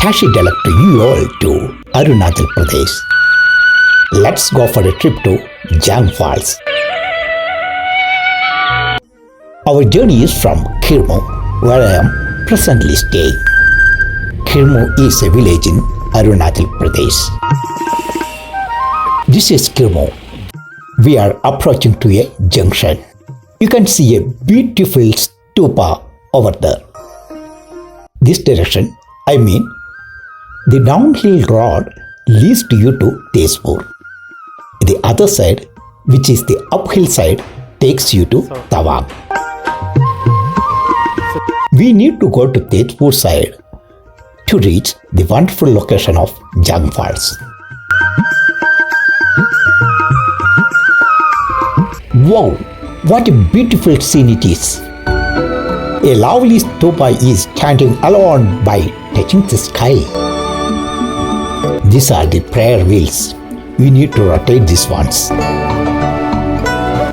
taxi to you all to Arunachal Pradesh. Let's go for a trip to Jang Falls. Our journey is from Kirmu, where I am presently staying. Kirmu is a village in Arunachal Pradesh. This is Kirmu. We are approaching to a junction. You can see a beautiful stupa over there. This direction, I mean, the downhill road leads you to Tezpur. The other side, which is the uphill side, takes you to Tawang. We need to go to Tezpur side to reach the wonderful location of Jang Falls. Wow, what a beautiful scene it is! A lovely stupa is standing alone by touching the sky. These are the prayer wheels. We need to rotate these ones.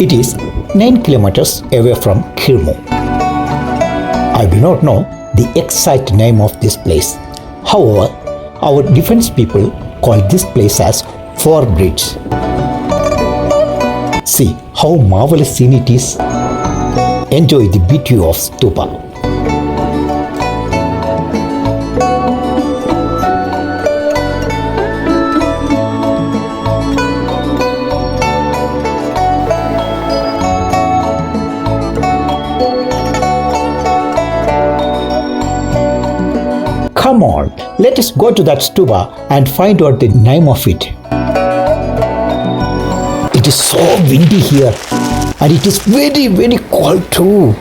It is 9 kilometers away from Kirmu. I do not know the exact name of this place. However, our defense people call this place as Four Bridge. See how marvelous scene it is. Enjoy the beauty of stupa. Come on, let us go to that stupa and find out the name of it. It is so windy here and it is very, very cold too.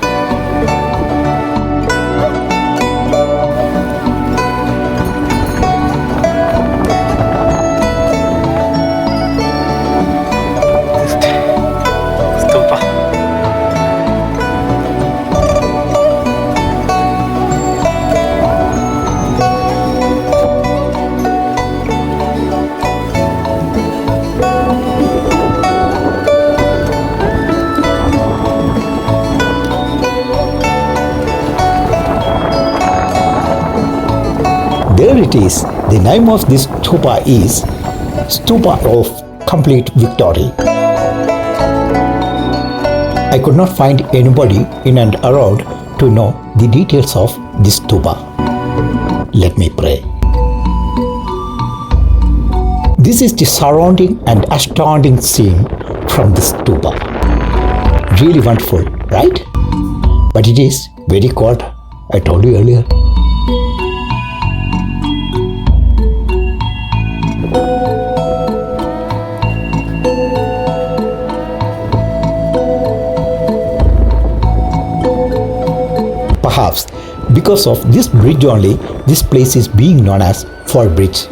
There it is. The name of this stupa is Stupa of Complete Victory. I could not find anybody in and around to know the details of this stupa. Let me pray. This is the surrounding and astounding scene from the stupa. Really wonderful, right? But it is very cold. I told you earlier. Perhaps because of this bridge only, this place is being known as Four Bridge.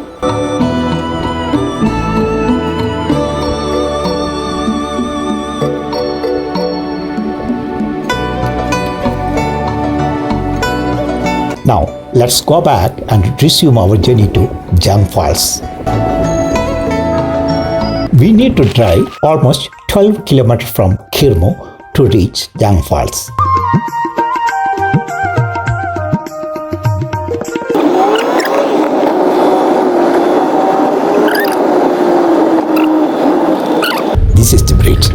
Now, let's go back and resume our journey to Jang Falls. We need to drive almost 12 kilometers from Kirmu to reach Jang Falls. This is the bridge.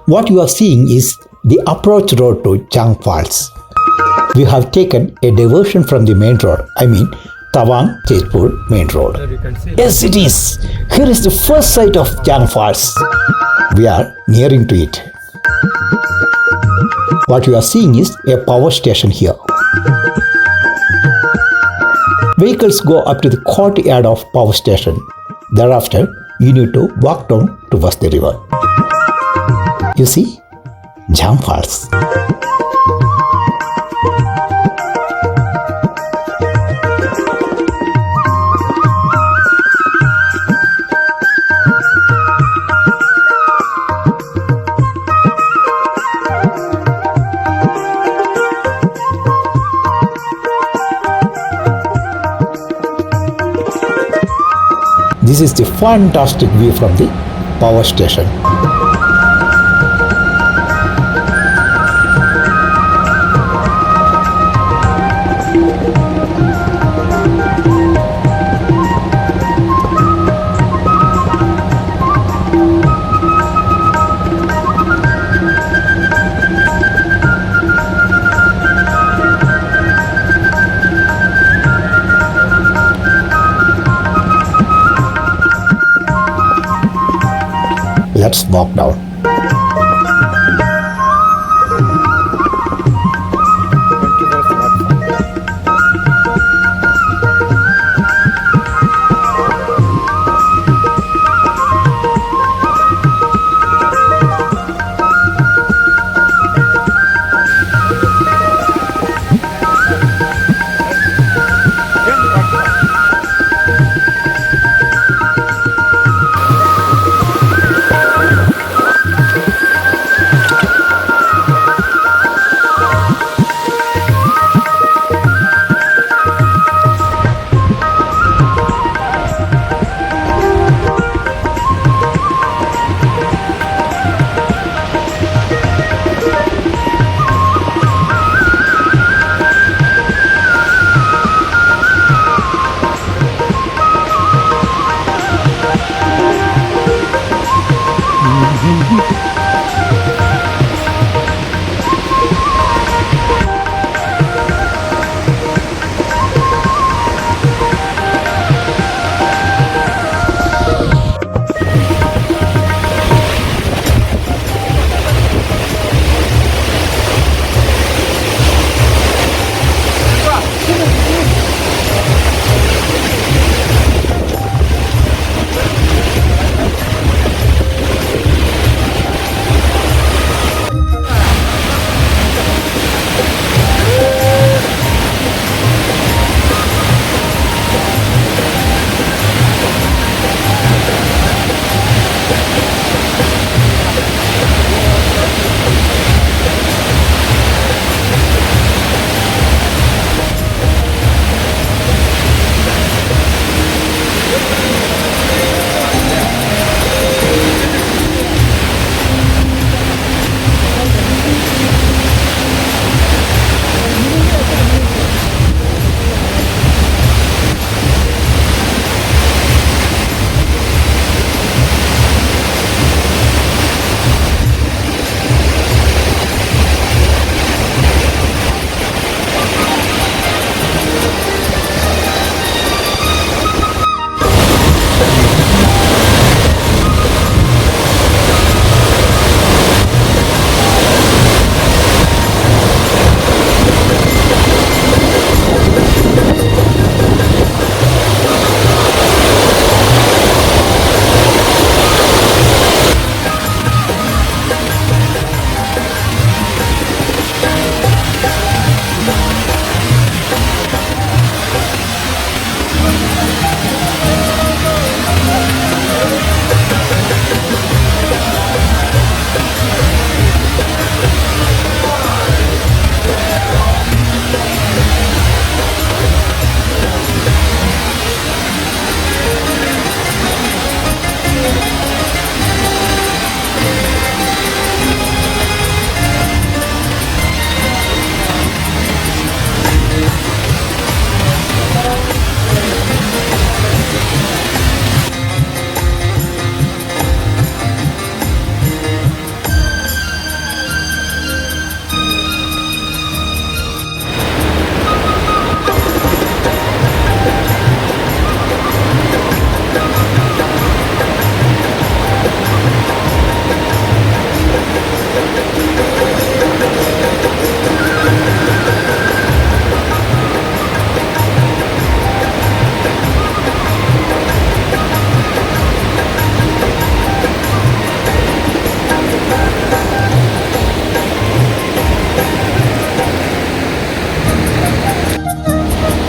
What you are seeing is the approach road to Jang Falls. We have taken a diversion from the main road, I mean Tawang Tezpur main road. Yes, it is. Here is the first sight of Jang Falls. We are nearing to it. What you are seeing is a power station here. Vehicles go up to the courtyard of power station. Thereafter, you need to walk down towards the river. You see? Jang Falls. This is the fantastic view from the power station. Let's walk down.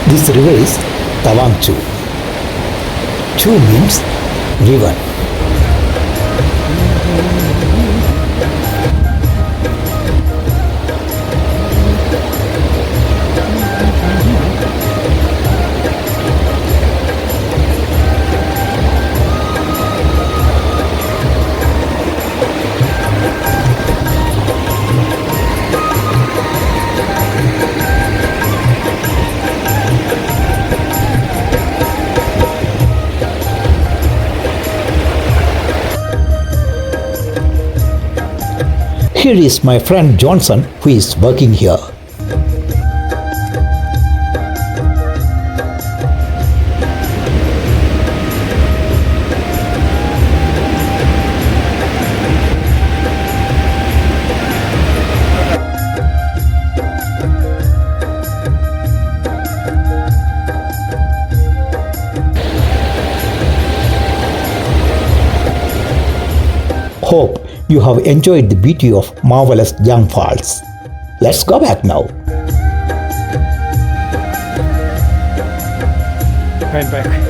This river is Tawang. Chu means river. here is my friend Johnson who is working here. Hope you have enjoyed the beauty of marvelous Jang Falls. Let's go back now. Right back.